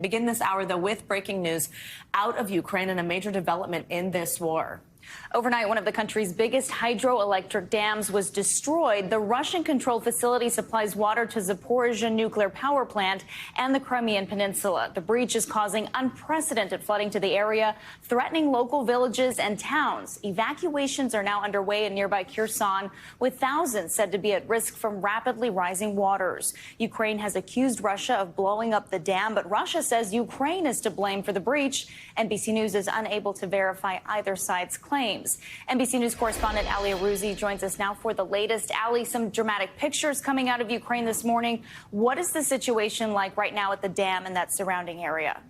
Begin this hour, though, with breaking news out of Ukraine and a major development in this war. Overnight, one of the country's biggest hydroelectric dams was destroyed. The Russian-controlled facility supplies water to Zaporizhzhia nuclear power plant and the Crimean Peninsula. The breach is causing unprecedented flooding to the area, threatening local villages and towns. Evacuations are now underway in nearby Kherson, with thousands said to be at risk from rapidly rising waters. Ukraine has accused Russia of blowing up the dam, but Russia says Ukraine is to blame for the breach. NBC News is unable to verify either side's claims. NBC News correspondent Ali Arouzi joins us now for the latest. Ali, some dramatic pictures coming out of Ukraine this morning. What is the situation like right now at the dam and that surrounding area?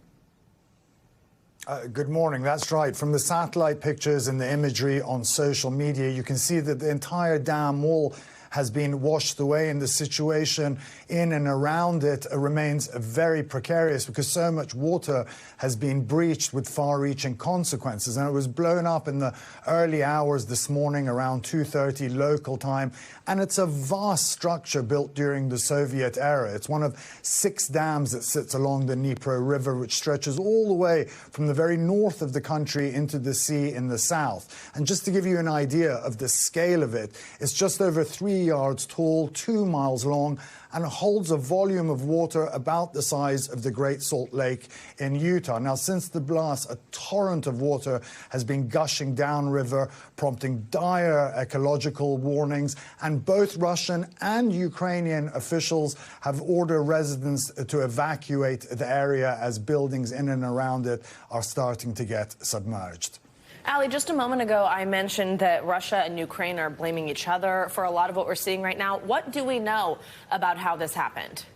Good morning. That's right. From the satellite pictures and the imagery on social media, you can see that the entire dam wall has been washed away, and the situation in and around it remains very precarious because so much water has been breached with far-reaching consequences. And it was blown up in the early hours this morning around 2:30 local time, and it's a vast structure built during the Soviet era. It's one of 6 dams that sits along the Dnipro River, which stretches all the way from the very north of the country into the sea in the south. And just to give you an idea of the scale of it, it's just over 3 yards tall, 2 miles long, and holds a volume of water about the size of the Great Salt Lake in Utah. Now, since the blast, a torrent of water has been gushing downriver, prompting dire ecological warnings, and both Russian and Ukrainian officials have ordered residents to evacuate the area as buildings in and around it are starting to get submerged. Ali, just a moment ago, I mentioned that Russia and Ukraine are blaming each other for a lot of what we're seeing right now. What do we know about how this happened?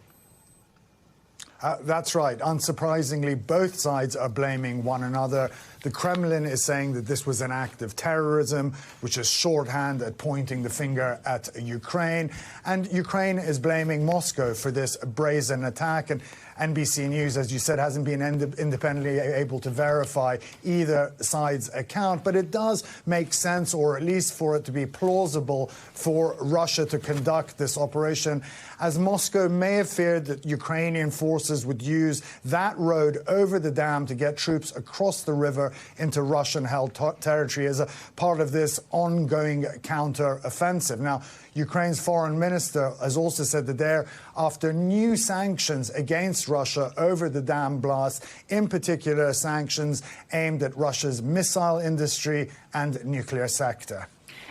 That's right. Unsurprisingly, both sides are blaming one another. The Kremlin is saying that this was an act of terrorism, which is shorthand at pointing the finger at Ukraine. And Ukraine is blaming Moscow for this brazen attack. And NBC News, as you said, hasn't been independently able to verify either side's account. But it does make sense, or at least for it to be plausible, for Russia to conduct this operation, as Moscow may have feared that Ukrainian forces would use that road over the dam to get troops across the river into Russian-held territory as a part of this ongoing counter-offensive. Now, Ukraine's foreign minister has also said that they're after new sanctions against Russia over the dam blast, in particular sanctions aimed at Russia's missile industry and nuclear sector.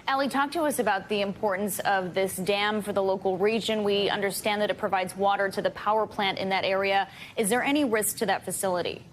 Ali, talk to us about the importance of this dam for the local region. We understand that it provides water to the power plant in that area. Is there any risk to that facility?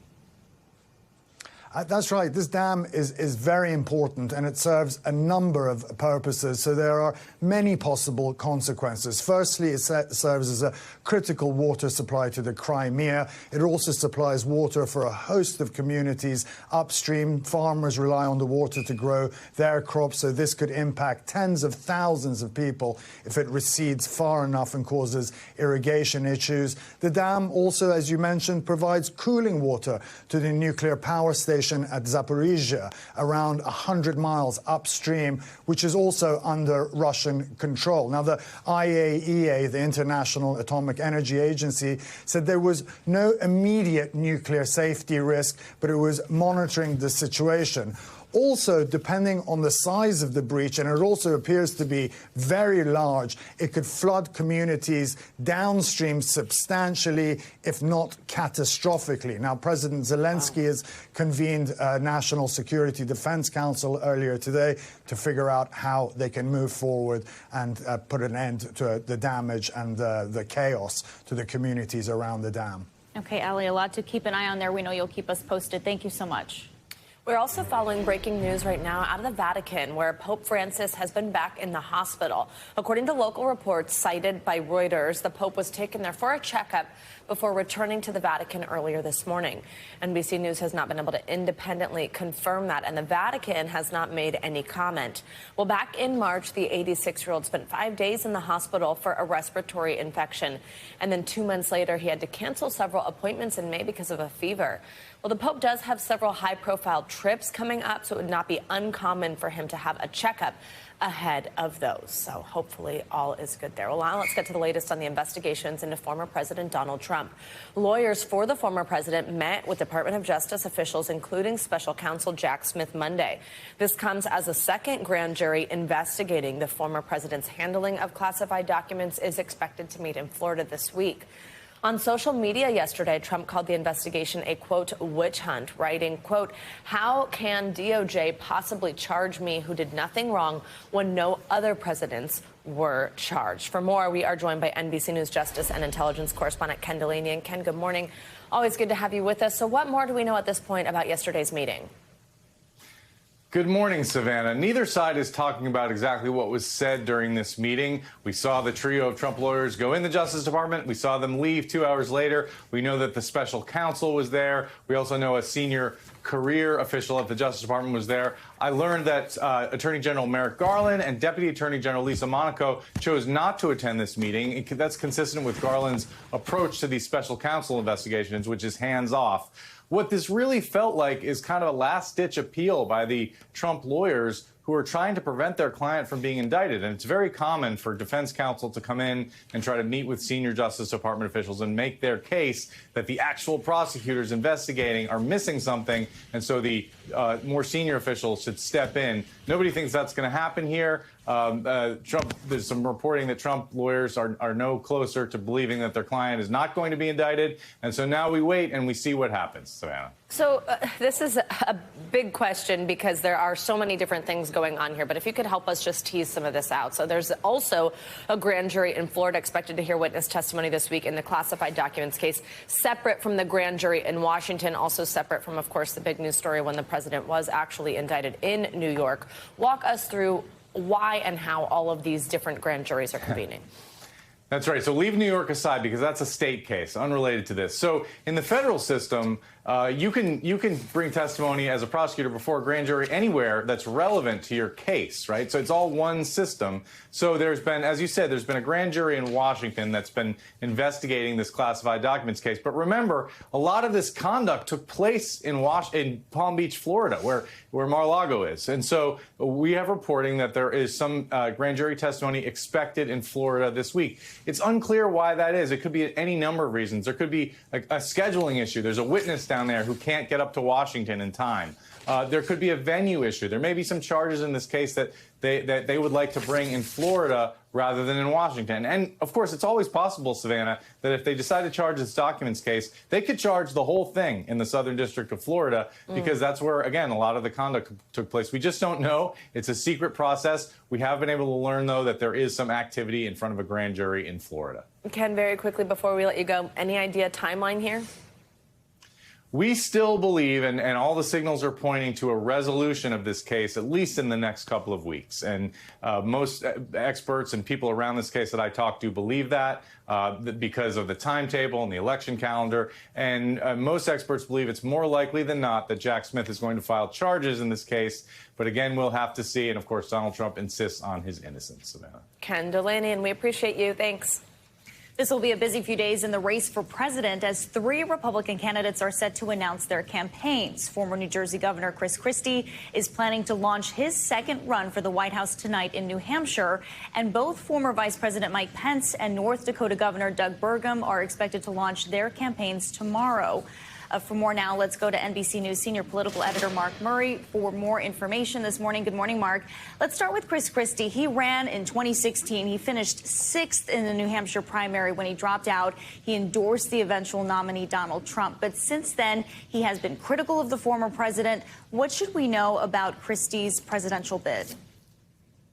That's right. This dam is very important, and it serves a number of purposes. So there are many possible consequences. Firstly, it serves as a critical water supply to the Crimea. It also supplies water for a host of communities upstream. Farmers rely on the water to grow their crops, so this could impact tens of thousands of people if it recedes far enough and causes irrigation issues. The dam also, as you mentioned, provides cooling water to the nuclear power station at Zaporizhzhia, around 100 miles upstream, which is also under Russian control. Now, the IAEA, the International Atomic Energy Agency, said there was no immediate nuclear safety risk, but it was monitoring the situation. Also, depending on the size of the breach, and it also appears to be very large, it could flood communities downstream substantially, if not catastrophically. Now, President Zelensky has convened a National Security Defense Council earlier today to figure out how they can move forward and put an end to the damage and the chaos to the communities around the dam. Okay, Ali, a lot to keep an eye on there. We know you'll keep us posted. Thank you so much. We're also following breaking news right now out of the Vatican, where Pope Francis has been back in the hospital. According to local reports cited by Reuters, the Pope was taken there for a checkup before returning to the Vatican earlier this morning. NBC News has not been able to independently confirm that, and the Vatican has not made any comment. Well, back in March, the 86-year-old spent 5 days in the hospital for a respiratory infection. And then 2 months later, he had to cancel several appointments in May because of a fever. Well, the Pope does have several high-profile trips coming up, so it would not be uncommon for him to have a checkup. ahead of those. So hopefully all is good there. Well, now let's get to the latest on the investigations into former President Donald Trump. Lawyers for the former president met with Department of Justice officials, including special counsel Jack Smith, Monday. This comes as a second grand jury investigating the former president's handling of classified documents is expected to meet in Florida this week. On social media yesterday, Trump called the investigation a, quote, witch hunt, writing, quote, how can DOJ possibly charge me who did nothing wrong when no other presidents were charged? For more, we are joined by NBC News Justice and Intelligence correspondent Ken Delaney. And Ken, good morning. Always good to have you with us. So what more do we know at this point about yesterday's meeting? Good morning, Savannah. Neither side is talking about exactly what was said during this meeting. We saw the trio of Trump lawyers go in the Justice Department. We saw them leave 2 hours later. We know that the special counsel was there. We also know a senior career official at the Justice Department was there. I learned that Attorney General Merrick Garland and Deputy Attorney General Lisa Monaco chose not to attend this meeting. That's consistent with Garland's approach to these special counsel investigations, which is hands-off. What this really felt like is kind of a last-ditch appeal by the Trump lawyers who are trying to prevent their client from being indicted. And it's very common for defense counsel to come in and try to meet with senior Justice Department officials and make their case that the actual prosecutors investigating are missing something, and so the more senior officials should step in. Nobody thinks that's going to happen here. There's some reporting that Trump lawyers are no closer to believing that their client is not going to be indicted. And so now we wait and we see what happens, Savannah. So this is a big question because there are so many different things going on here. But if you could help us just tease some of this out. So there's also a grand jury in Florida expected to hear witness testimony this week in the classified documents case, separate from the grand jury in Washington, also separate from, of course, the big news story when the president was actually indicted in New York. Walk us through why and how all of these different grand juries are convening. That's right. So leave New York aside because that's a state case unrelated to this. So in the federal system, you can bring testimony as a prosecutor before a grand jury anywhere that's relevant to your case, right? So it's all one system. So there's been, as you said, there's been a grand jury in Washington that's been investigating this classified documents case. But remember, a lot of this conduct took place in Palm Beach, Florida, where Mar-a-Lago is. And so we have reporting that there is some grand jury testimony expected in Florida this week. It's unclear why that is. It could be any number of reasons. There could be a scheduling issue. There's a witness down there who can't get up to Washington in time. There could be a venue issue. There may be some charges in this case that they would like to bring in Florida rather than in Washington. And, of course, it's always possible, Savannah, that if they decide to charge this documents case, they could charge the whole thing in the Southern District of Florida because that's where, again, a lot of the conduct took place. We just don't know. It's a secret process. We have been able to learn, though, that there is some activity in front of a grand jury in Florida. Ken, very quickly before we let you go, any idea timeline here? We still believe, and all the signals are pointing to a resolution of this case, at least in the next couple of weeks. And most experts and people around this case that I talk to believe that because of the timetable and the election calendar. And most experts believe it's more likely than not that Jack Smith is going to file charges in this case. But again, we'll have to see. And of course, Donald Trump insists on his innocence, Savannah. Ken Delaney, and we appreciate you. Thanks. This will be a busy few days in the race for president as 3 Republican candidates are set to announce their campaigns. Former New Jersey Governor Christie is planning to launch his second run for the White House tonight in New Hampshire. And both former Vice President Mike Pence and North Dakota Governor Doug Burgum are expected to launch their campaigns tomorrow. For more now, let's go to NBC News senior political editor Mark Murray for more information this morning. Good morning, Mark. Let's start with Christie. He ran in 2016. He finished 6th in the New Hampshire primary. When he dropped out, he endorsed the eventual nominee, Donald Trump. But since then, he has been critical of the former president. What should we know about Christie's presidential bid?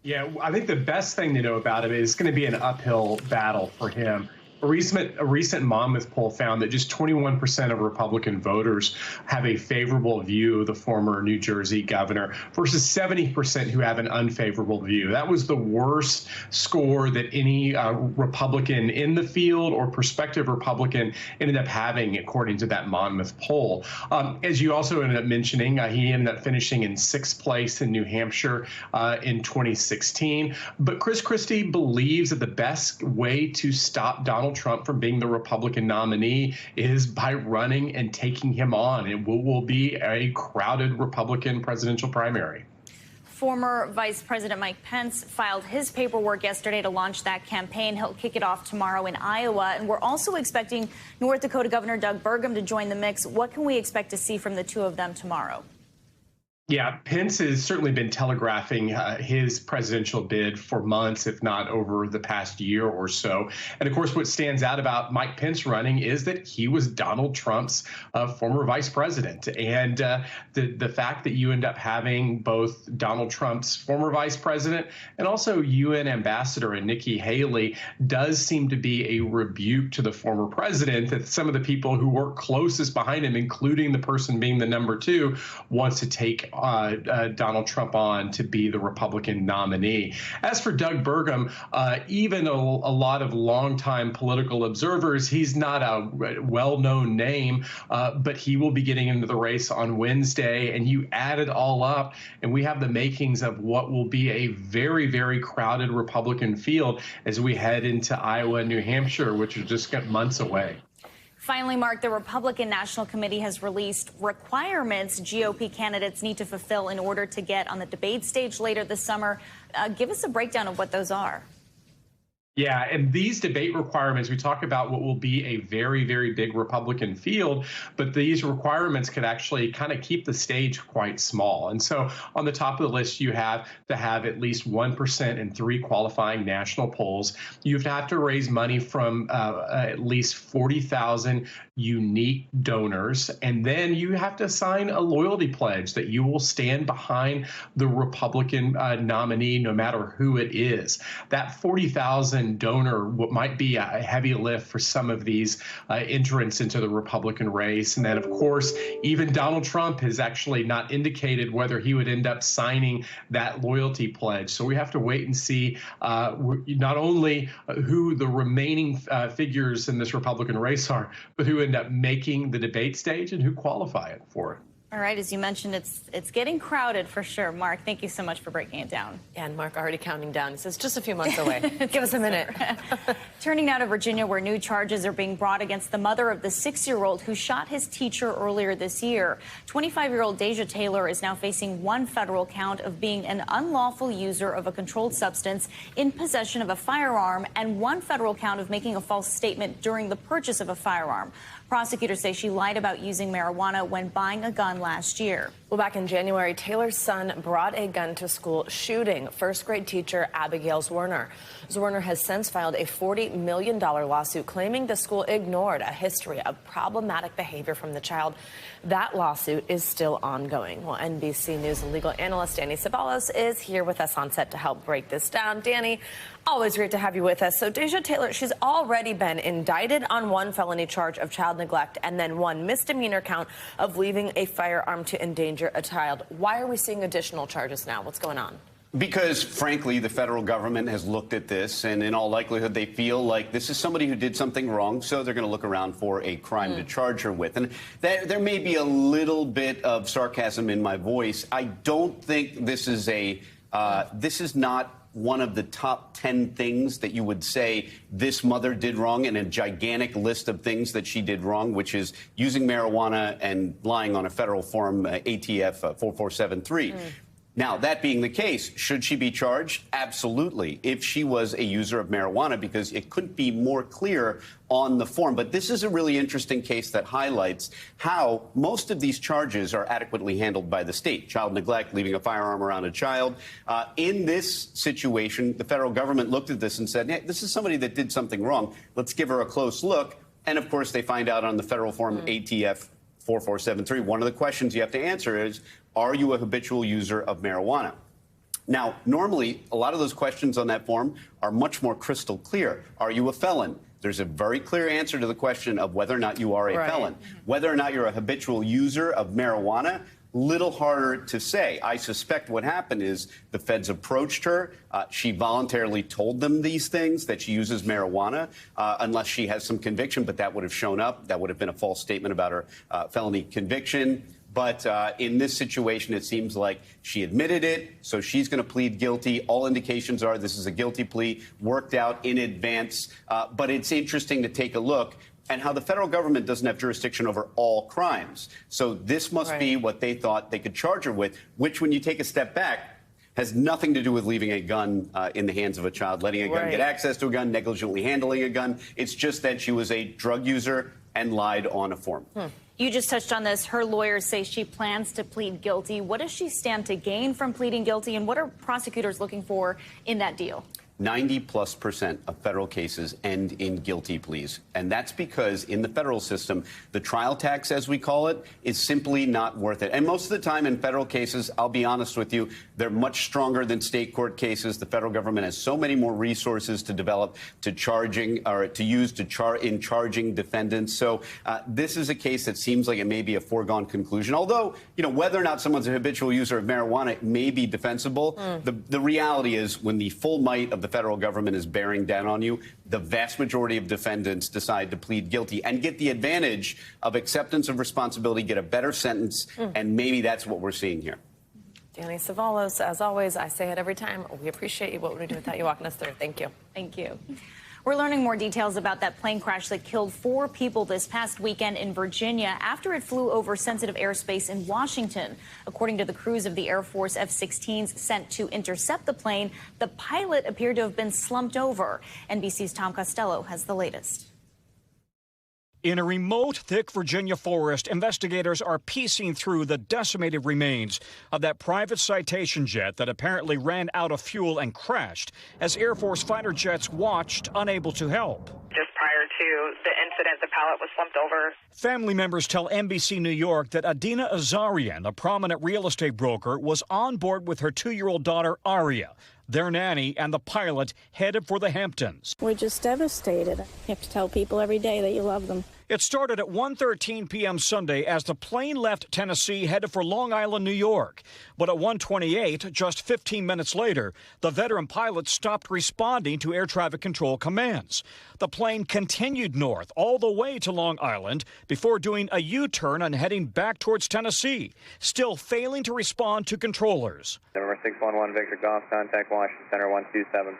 Yeah, I think the best thing to know about it is going to be an uphill battle for him. A recent Monmouth poll found that just 21% of Republican voters have a favorable view of the former New Jersey governor versus 70% who have an unfavorable view. That was the worst score that any Republican in the field or prospective Republican ended up having, according to that Monmouth poll. As you also ended up mentioning, he ended up finishing in 6th place in New Hampshire in 2016. But Christie believes that the best way to stop Donald Trump from being the Republican nominee is by running and taking him on. It will be a crowded Republican presidential primary. Former Vice President Mike Pence filed his paperwork yesterday to launch that campaign. He'll kick it off tomorrow in Iowa. And we're also expecting North Dakota Governor Doug Burgum to join the mix. What can we expect to see from the two of them tomorrow? Yeah, Pence has certainly been telegraphing his presidential bid for months, if not over the past year or so. And of course, what stands out about Mike Pence running is that he was Donald Trump's former vice president. And the fact that you end up having both Donald Trump's former vice president and also UN ambassador Nikki Haley does seem to be a rebuke to the former president, that some of the people who work closest behind him, including the person being the number two, wants to take Donald Trump on to be the Republican nominee. As for Doug Burgum, even a lot of longtime political observers, he's not a well-known name, but he will be getting into the race on Wednesday. And you add it all up, and we have the makings of what will be a very, very crowded Republican field as we head into Iowa and New Hampshire, which are just months away. Finally, Mark, the Republican National Committee has released requirements GOP candidates need to fulfill in order to get on the debate stage later this summer. Give us a breakdown of what those are. Yeah, and these debate requirements, we talk about what will be a very, very big Republican field, but these requirements could actually kind of keep the stage quite small. And so on the top of the list, you have to have at least 1% in 3 qualifying national polls. You have to raise money from at least 40,000 unique donors. And then you have to sign a loyalty pledge that you will stand behind the Republican nominee, no matter who it is. That 40,000 donor might be a heavy lift for some of these entrants into the Republican race. And then, of course, even Donald Trump has actually not indicated whether he would end up signing that loyalty pledge. So we have to wait and see not only who the remaining figures in this Republican race are, but who end up making the debate stage and who qualify it for it. All right, as you mentioned, it's getting crowded for sure. Mark, thank you so much for breaking it down. And Mark already counting down. He says just a few months away. Give us a minute. Turning now to Virginia, where new charges are being brought against the mother of the 6-year-old who shot his teacher earlier this year. 25-year-old Deja Taylor is now facing 1 federal count of being an unlawful user of a controlled substance in possession of a firearm and 1 federal count of making a false statement during the purchase of a firearm. Prosecutors say she lied about using marijuana when buying a gun last year. Well, back in January, Taylor's son brought a gun to school, shooting first-grade teacher Abigail Zwerner. Zwerner has since filed a $40 million lawsuit claiming the school ignored a history of problematic behavior from the child. That lawsuit is still ongoing. Well, NBC News legal analyst Danny Ceballos is here with us on set to help break this down. Danny, always great to have you with us. So Deja Taylor, she's already been indicted on 1 felony charge of child neglect and then 1 misdemeanor count of leaving a firearm to endanger a child. Why are we seeing additional charges now? What's going on? Because, frankly, the federal government has looked at this, and in all likelihood, they feel like this is somebody who did something wrong, so they're going to look around for a crime to charge her with. And there may be a little bit of sarcasm in my voice. I don't think this is this is not one of the top 10 things that you would say this mother did wrong in a gigantic list of things that she did wrong, which is using marijuana and lying on a federal form ATF 4473. Now, that being the case, should she be charged? Absolutely, if she was a user of marijuana, because it couldn't be more clear on the form. But this is a really interesting case that highlights how most of these charges are adequately handled by the state. Child neglect, leaving a firearm around a child. In this situation, the federal government looked at this and said, hey, this is somebody that did something wrong. Let's give her a close look. And, of course, they find out on the federal form ATF 4473. One of the questions you have to answer is, are you a habitual user of marijuana? Now, normally, a lot of those questions on that form are much more crystal clear. Are you a felon? There's a very clear answer to the question of whether or not you are a felon. Whether or not you're a habitual user of marijuana, little harder to say. I suspect what happened is the feds approached her. She voluntarily told them these things, that she uses marijuana, unless she has some conviction, but that would have shown up. That would have been a false statement about her felony conviction. But in this situation, it seems like she admitted it, so she's going to plead guilty. All indications are this is a guilty plea worked out in advance. But it's interesting to take a look and how the federal government doesn't have jurisdiction over all crimes. So this must be what they thought they could charge her with, which, when you take a step back, has nothing to do with leaving a gun in the hands of a child, letting a gun get access to a gun, negligently handling a gun. It's just that she was a drug user and lied on a form. You just touched on this. Her lawyers say she plans to plead guilty. What does she stand to gain from pleading guilty, and what are prosecutors looking for in that deal? 90+% of federal cases end in guilty pleas. And that's because in the federal system, the trial tax, as we call it, is simply not worth it. And most of the time in federal cases, I'll be honest with you, they're much stronger than state court cases. The federal government has so many more resources to develop to charging or to use to in charging defendants. So this is a case that seems like it may be a foregone conclusion. Although, you know, whether or not someone's a habitual user of marijuana may be defensible. The reality is when the full might of the federal government is bearing down on you, the vast majority of defendants decide to plead guilty and get the advantage of acceptance of responsibility, get a better sentence, and maybe that's what we're seeing here. Danny Savalos, as always, I say it every time, we appreciate you. What would we do without you walking us through? Thank you. Thank you. We're learning more details about that plane crash that killed 4 people this past weekend in Virginia after it flew over sensitive airspace in Washington. According to the crews of the Air Force F-16s sent to intercept the plane, the pilot appeared to have been slumped over. NBC's Tom Costello has the latest. In a remote, thick Virginia forest, investigators are piecing through the decimated remains of that private citation jet that apparently ran out of fuel and crashed as Air Force fighter jets watched, unable to help. Just prior to the incident, the pilot was slumped over. Family members tell NBC New York that Adina Azarian, a prominent real estate broker, was on board with her 2-year-old daughter, Aria. Their nanny and the pilot headed for the Hamptons. We're just devastated. You have to tell people every day that you love them. It started at 1:13 p.m. Sunday as the plane left Tennessee headed for Long Island, New York. But at 1:28, just 15 minutes later, the veteran pilot stopped responding to air traffic control commands. The plane continued north all the way to Long Island before doing a U-turn and heading back towards Tennessee, still failing to respond to controllers. Number 611 Victor Golf, contact Washington Center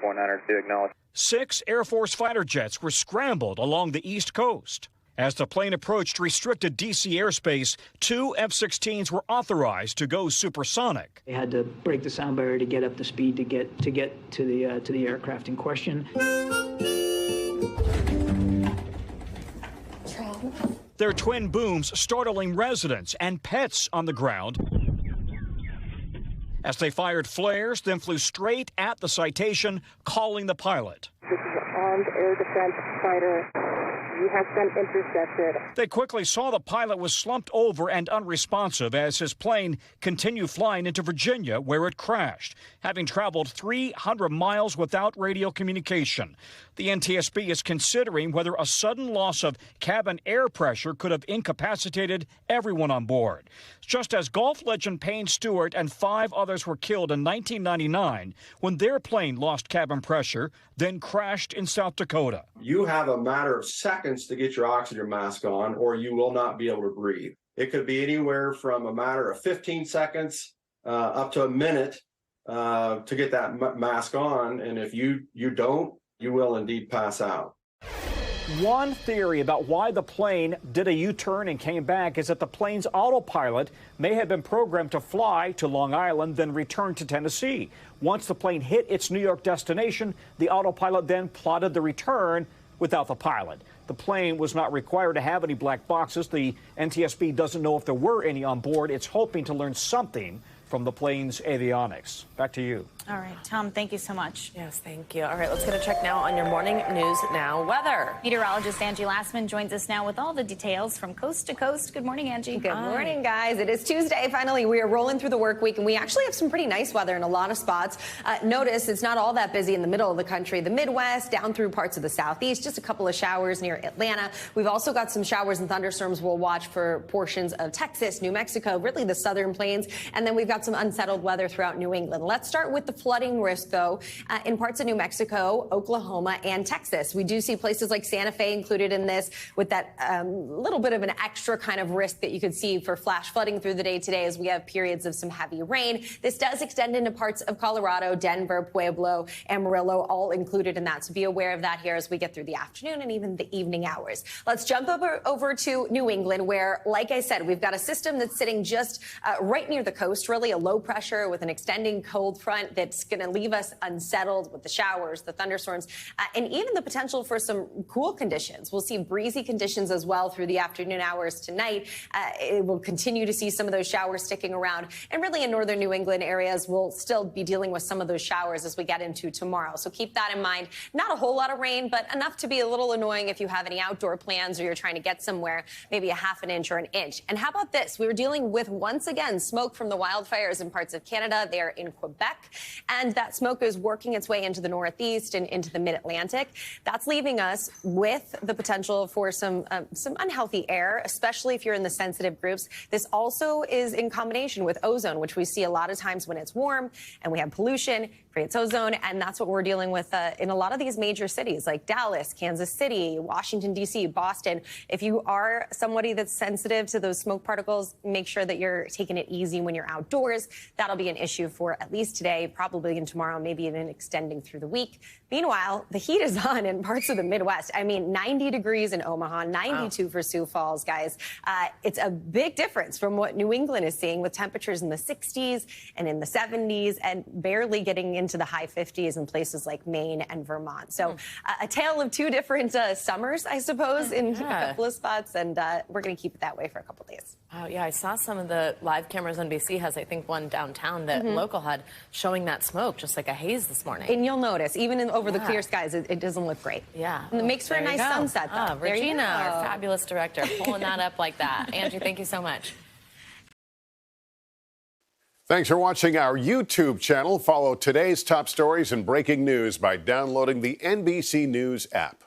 127-4902, acknowledge. 6 Air Force fighter jets were scrambled along the East Coast. As the plane approached restricted D.C. airspace, 2 F-16s were authorized to go supersonic. They had to break the sound barrier to get up to speed to get to the aircraft in question. Their twin booms startling residents and pets on the ground as they fired flares, then flew straight at the citation, calling the pilot. This is an armed air defense fighter. You have been intercepted. They quickly saw the pilot was slumped over and unresponsive as his plane continued flying into Virginia, where it crashed, having traveled 300 miles without radio communication. The NTSB is considering whether a sudden loss of cabin air pressure could have incapacitated everyone on board. Just as golf legend Payne Stewart and 5 others were killed in 1999 when their plane lost cabin pressure, then crashed in South Dakota. You have a matter of seconds to get your oxygen mask on, or you will not be able to breathe. It could be anywhere from a matter of 15 seconds up to a minute to get that mask on. And if you don't, you will indeed pass out. One theory about why the plane did a U-turn and came back is that the plane's autopilot may have been programmed to fly to Long Island, then return to Tennessee. Once the plane hit its New York destination, the autopilot then plotted the return without the pilot. The plane was not required to have any black boxes. The NTSB doesn't know if there were any on board. It's hoping to learn something from the plane's avionics. Back to you. All right, Tom, thank you so much. Yes, thank you. All right, let's get a check now on your morning news now weather. Meteorologist Angie Lassman joins us now with all the details from coast to coast. Good morning, Angie. Good morning, guys. It is Tuesday. Finally, we are rolling through the work week, and we actually have some pretty nice weather in a lot of spots. Notice it's not all that busy in the middle of the country. The Midwest, down through parts of the Southeast, just a couple of showers near Atlanta. We've also got some showers and thunderstorms we'll watch for portions of Texas, New Mexico, really the southern plains. And then we've got some unsettled weather throughout New England. Let's start with the flooding risk, though, in parts of New Mexico, Oklahoma, and Texas. We do see places like Santa Fe included in this with that little bit of an extra kind of risk that you could see for flash flooding through the day today as we have periods of some heavy rain. This does extend into parts of Colorado, Denver, Pueblo, Amarillo, all included in that. So be aware of that here as we get through the afternoon and even the evening hours. Let's jump over to New England, where, like I said, we've got a system that's sitting just right near the coast, really really a low pressure with an extending cold front that's going to leave us unsettled with the showers, the thunderstorms, and even the potential for some cool conditions. We'll see breezy conditions as well through the afternoon hours tonight. It will continue to see some of those showers sticking around. And really in northern New England areas, we'll still be dealing with some of those showers as we get into tomorrow. So keep that in mind. Not a whole lot of rain, but enough to be a little annoying if you have any outdoor plans or you're trying to get somewhere, maybe a half an inch or an inch. And how about this? We were dealing with, once again, smoke from the wildfires in parts of Canada. They are in Quebec. And that smoke is working its way into the Northeast and into the Mid-Atlantic. That's leaving us with the potential for some unhealthy air, especially if you're in the sensitive groups. This also is in combination with ozone, which we see a lot of times when it's warm and we have pollution, creates ozone, and that's what we're dealing with in a lot of these major cities like Dallas, Kansas City, Washington, D.C., Boston. If you are somebody that's sensitive to those smoke particles, make sure that you're taking it easy when you're outdoors. That'll be an issue for at least today, probably in tomorrow, maybe even extending through the week. Meanwhile, the heat is on in parts of the Midwest. I mean, 90 degrees in Omaha, 92 for Sioux Falls, guys. It's a big difference from what New England is seeing with temperatures in the 60s and in the 70s and barely getting into the high 50s in places like Maine and Vermont. So a tale of two different summers, I suppose, in a couple of spots, and we're going to keep it that way for a couple days. Oh, yeah, I saw some of the live cameras NBC has, I think one downtown that local had showing that smoke, just like a haze this morning. And you'll notice, even over the clear skies, it doesn't look great. Yeah. And it makes for a nice sunset, though. Regina, our fabulous director, pulling that up like that. Andrew, thank you so much. Thanks for watching our YouTube channel. Follow today's top stories and breaking news by downloading the NBC News app.